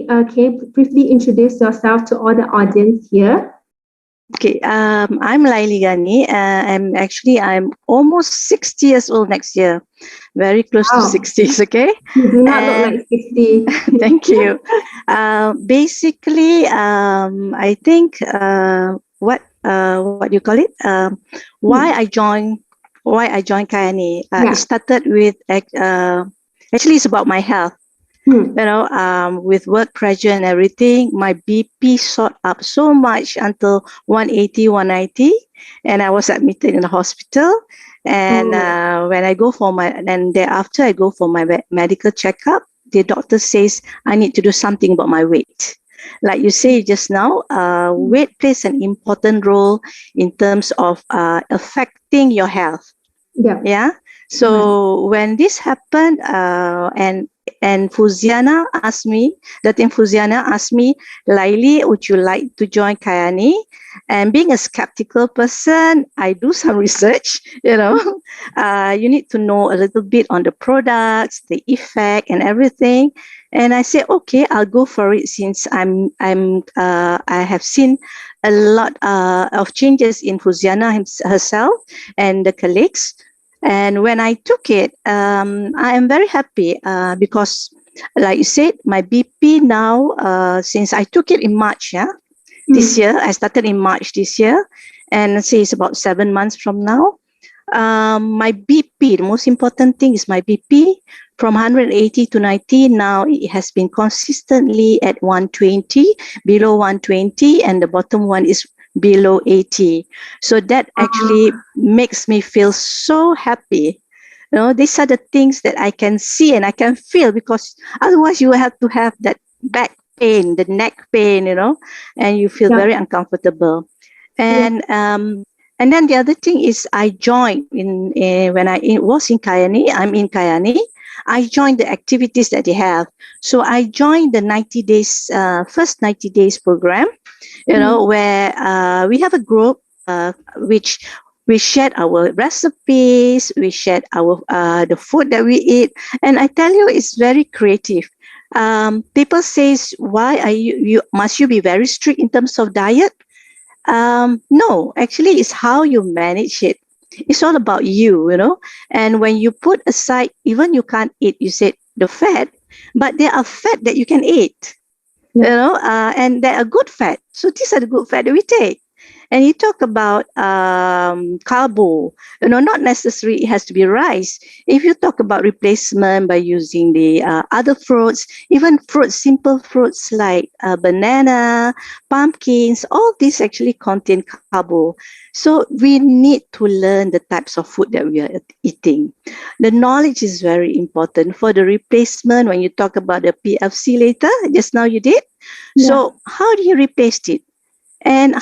can you briefly introduce yourself to all the audience here? Okay, I'm Lailee Ghani. I'm almost 60 years old next year, very close to Wow, 60s. Okay, you do not look and like 60. thank you. Basically, I think what you call it? Why Hmm. I joined Kyani. It Yeah. started with actually it's about my health. Hmm. With work pressure and everything, my BP shot up so much until 180, 190, and I was admitted in the hospital. And Oh. then thereafter I go for my medical checkup. The doctor says I need to do something about my weight. Like you say just now, Hmm. weight plays an important role in terms of affecting your health. Yeah. Yeah. Correct. So when this happened, and Fuziana asked me, Lailee, would you like to join Kyani? And being a skeptical person, I do some research. You need to know a little bit on the products, the effect, and everything. And I said, okay, I'll go for it since I have seen a lot of changes in Fuziana herself and the colleagues. And when I took it, I am very happy because, like you said, my BP now, since I took it in March, this Hmm. year, I started in March this year, and say it's about 7 months from now. My BP, the most important thing is my BP from 180 to 90. Now it has been consistently at 120, below 120, and the bottom one is below 80. So that actually Ah, makes me feel so happy. These are the things that I can see and I can feel, because otherwise you have to have that back pain, the neck pain, and you feel yeah. very uncomfortable. Yeah. And then the other thing is I joined when was in Kyani. I'm in Kyani. I joined the activities that they have. So I joined the 90 days, first 90 days program, Hmm. where we have a group which we shared our recipes, we shared our the food that we eat, and I tell you, it's very creative. People says, why are you must you be very strict in terms of diet? No, actually, it's how you manage it. It's all about you. And when you put aside, even you can't eat, you said the fat, but there are fat that you can eat, Yeah. and they are good fat. So these are the good fat that we take. And you talk about carbo, not necessarily it has to be rice. If you talk about replacement by using the other fruits, even fruits, simple fruits like banana, pumpkins, all these actually contain carbo. So we need to learn the types of food that we are eating. The knowledge is very important for the replacement. When you talk about the PFC later, just now you did. Yeah. So how do you replace it? And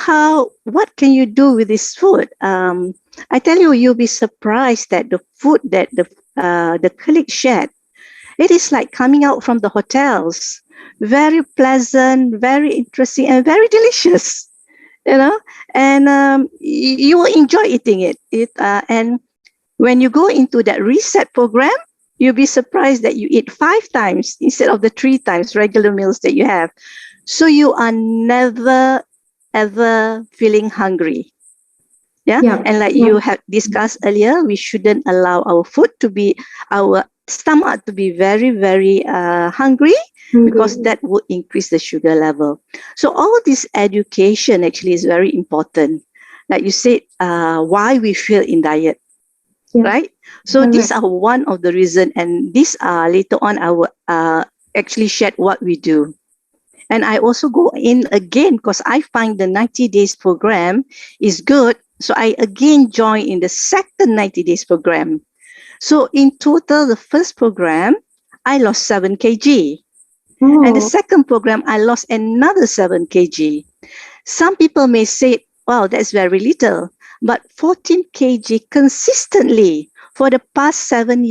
what can you do with this food? I tell you, you'll be surprised that the food that the colleague shared, it is like coming out from the hotels. Very pleasant, very interesting, and very delicious. You know, and you will enjoy eating it. And when you go into that reset program, you'll be surprised that you eat 5 times instead of the 3 times regular meals that you have. So you are never ever feeling hungry. Yeah. Yeah. And like Yeah. you have discussed earlier, we shouldn't allow our stomach to be very, very hungry, because Hungry. that will increase the sugar level. So all this education actually is very important. Like you said, why we feel in diet, Yeah. right? So these Correct. are one of the reason, and these are later on I will actually share what we do. And I also go in again because I find the 90 days program is good. So I again join in the second 90 days program. So in total, the first program, I lost 7 kg. And the Oh. second program, I lost another 7 kg. Some people may say, wow, that's very little. But 14 kg consistently for the past 7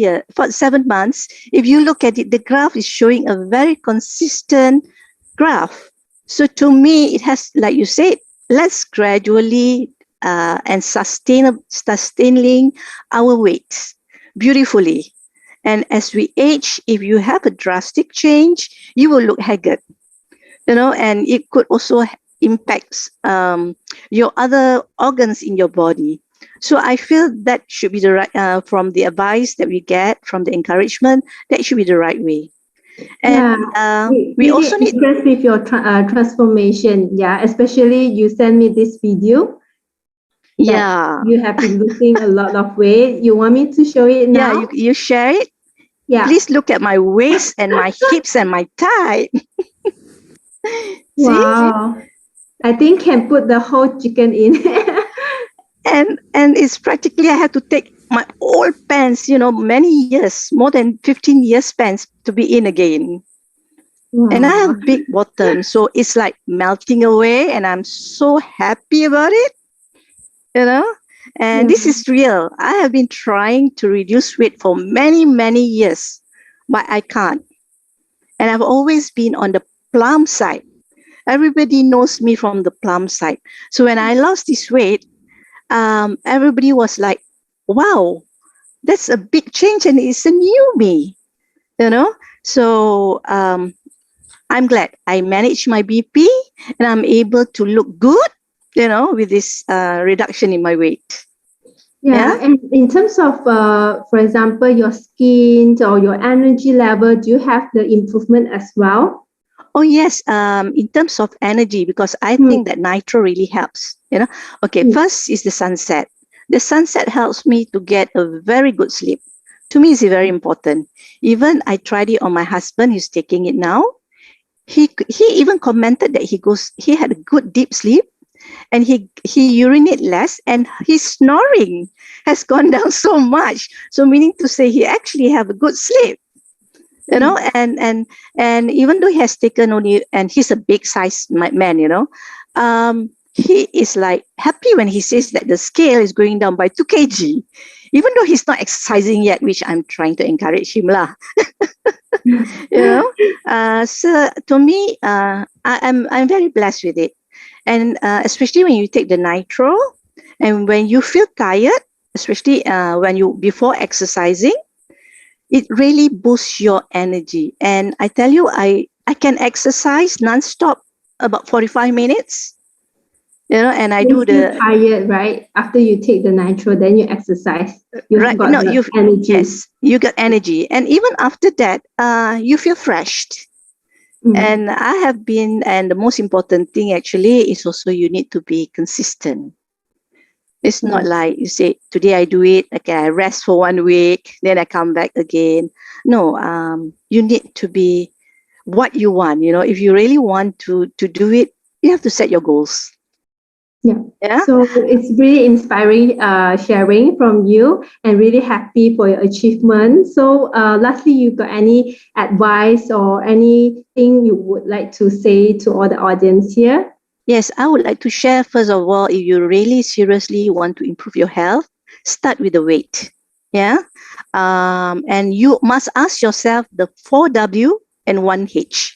months, if you look at it, the graph is showing a very consistent graph. So to me, it has, like you said, let's gradually and sustaining our weight beautifully. And as we age, if you have a drastic change, you will look haggard. and it could also impact your other organs in your body. So I feel that should be the right, from the advice that we get, from the encouragement, that should be the right way. And Yeah, we really also need, impressed with your transformation. Yeah, especially you sent me this video that yeah, you have been losing a lot of weight. You want me to show it yeah, now? you share it. Yeah. Please look at my waist and my hips and my thigh. See? Wow. I think can put the whole chicken in. And it's practically I had to take my old pants, many years, more than 15 years pants to be in again. And I Wow. have big bottoms, so it's like melting away, and I'm so happy about it, you know. And Yeah. this is real. I have been trying to reduce weight for many, many years, but I can't. And I've always been on the plump side. Everybody knows me from the plump side. So when I lost this weight, everybody was like, wow, that's a big change and it's a new me, you know. So I'm glad I managed my BP and I'm able to look good, with this reduction in my weight. Yeah. Yeah. And in terms of, for example, your skin or your energy level, do you have the improvement as well? Oh yes. In terms of energy, because I Mm, think that nitro really helps. Okay. mm, First is the sunset. The sunset helps me to get a very good sleep. To me, it's very important. Even I tried it on my husband, who's taking it now. He even commented that he had a good deep sleep, and he urinate less, and his snoring has gone down so much. So meaning to say he actually have a good sleep, mm. and even though he has taken only, and he's a big size man, he is like happy when he says that the scale is going down by 2 kg, even though he's not exercising yet, which I'm trying to encourage him lah. So to me, I'm very blessed with it. And especially when you take the nitro, and when you feel tired, especially when you before exercising, it really boosts your energy. And I tell you, I can exercise nonstop about 45 minutes, and I You do feel the tired, right? After you take the nitro, then you exercise. You have right. got No, the you energy. yes, you get energy, and even after that, you feel fresh. Mm, And I have been, and the most important thing actually is also you need to be consistent. It's not right. like you say, today I do it, okay, I rest for 1 week, then I come back again. No, you need to be what you want. If you really want to do it, you have to set your goals. Yeah. Yeah. So it's really inspiring sharing from you and really happy for your achievement. So lastly, you got any advice or anything you would like to say to all the audience here? Yes, I would like to share first of all, if you really seriously want to improve your health, start with the weight. Yeah. And you must ask yourself the 4W and 1H.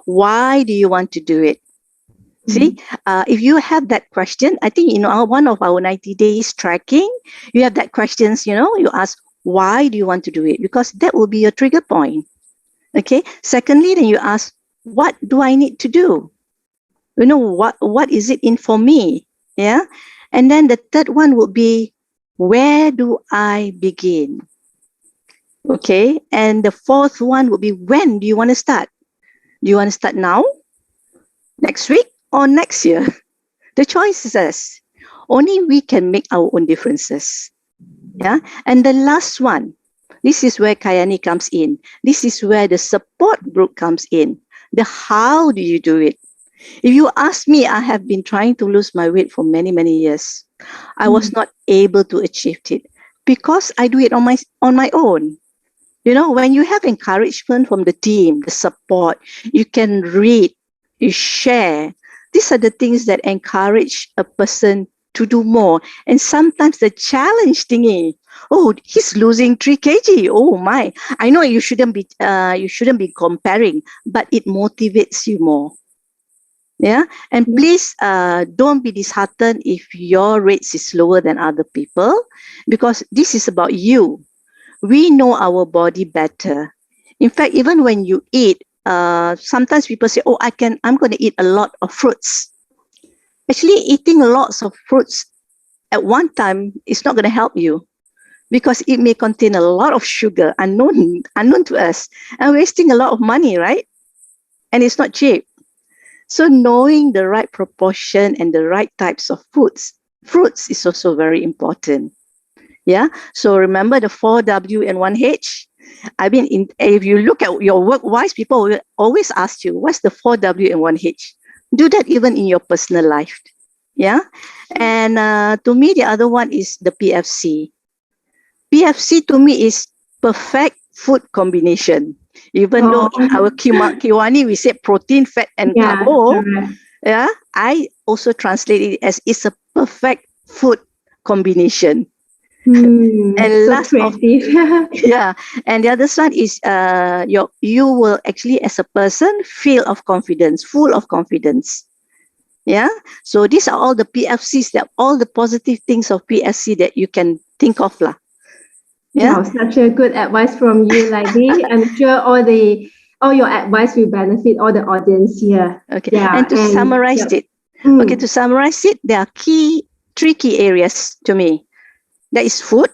Why do you want to do it? See, Mm, if you have that question, I think one of our 90 days tracking, you have that questions. You ask why do you want to do it, because that will be your trigger point. Okay. Secondly, then you ask what do I need to do? What is it in for me? Yeah. And then the third one would be where do I begin? Okay. And the fourth one would be when do you want to start? Do you want to start now, next week, or next year? The choice is us. Only we can make our own differences. Yeah. And the last one, this is where Kyani comes in. This is where the support group comes in. The how do you do it? If you ask me, I have been trying to lose my weight for many, many years. I was mm, not able to achieve it because I do it on my own. When you have encouragement from the team, the support, you can read, you share. These are the things that encourage a person to do more. And sometimes the challenge thingy, oh, he's losing 3 kg. Oh my! I know you shouldn't be comparing, but it motivates you more. Yeah. And yeah, please don't be disheartened if your rates is lower than other people, because this is about you. We know our body better. In fact, even when you eat, sometimes people say, oh, I'm going to eat a lot of fruits. Actually, eating lots of fruits at one time is not going to help you, because it may contain a lot of sugar unknown to us, and wasting a lot of money, right? And it's not cheap. So knowing the right proportion and the right types of fruits is also very important. Yeah. So remember the 4W and 1H. I mean, if you look at your work-wise, people will always ask you, what's the 4W and 1H? Do that even in your personal life. Yeah. And to me, the other one is the PFC. PFC to me is perfect food combination. Even though in our Kyani we say protein, fat, and carbo, yeah, I also translate it as it's a perfect food combination. And so last yeah, and the other one is you will actually as a person full of confidence. Yeah, so these are all the PFCs, that all the positive things of PFC that you can think of lah. Yeah, such a good advice from you, Lailee. I'm sure all your advice will benefit all the audience here. Okay, yeah, and to summarize it, to summarize it, there are three key areas to me. That is food.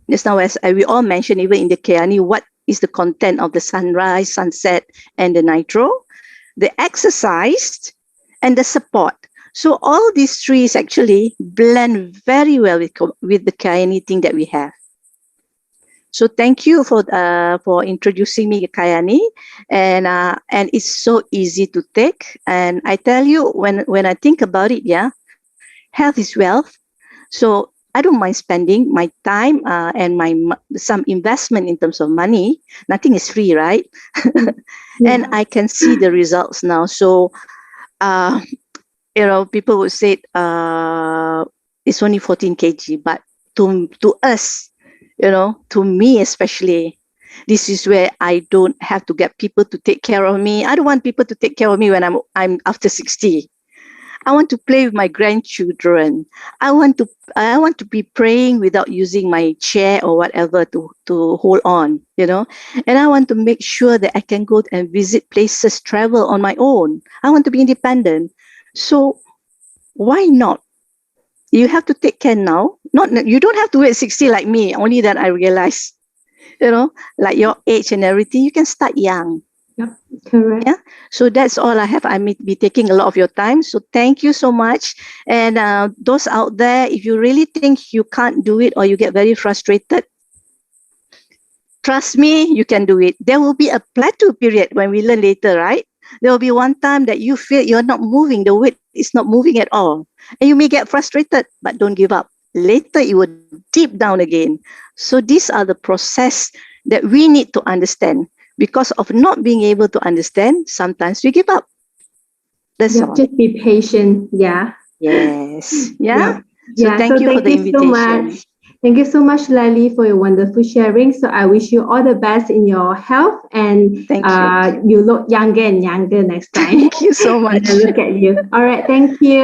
Just now, as we all mentioned, even in the Kyani, what is the content of the sunrise, sunset, and the nitro, the exercise, and the support. So all these three is actually blend very well with the Kyani thing that we have. So thank you for introducing me to Kyani, and it's so easy to take. And I tell you, when I think about it, yeah, health is wealth. So I don't mind spending my time and some investment in terms of money. Nothing is free, right? And I can see the results now. So, people would say it's only 14 kg, but to us, to me especially, this is where I don't have to get people to take care of me. I don't want people to take care of me when I'm after 60. I want to play with my grandchildren. I want to be praying without using my chair or whatever to hold on, And I want to make sure that I can go and visit places, travel on my own. I want to be independent. So why not? You have to take care now. You don't have to wait 60 like me. Only then I realize, like your age and everything, you can start young. Yep, correct. Yeah. So that's all I have. I may be taking a lot of your time. So thank you so much. And those out there, if you really think you can't do it or you get very frustrated, trust me, you can do it. There will be a plateau period when we learn later, right? There will be one time that you feel you're not moving, the weight is not moving at all. And you may get frustrated, but don't give up. Later, it will deep down again. So these are the process that we need to understand. Because of not being able to understand, sometimes we give up. That's all. Just be patient. Yeah. Yes. Yeah. So thank you for the invitation. So much. Thank you so much, Lailee, for your wonderful sharing. So I wish you all the best in your health, and thank you. You look younger and younger next time. Thank you so much. Look at you. All right. Thank you.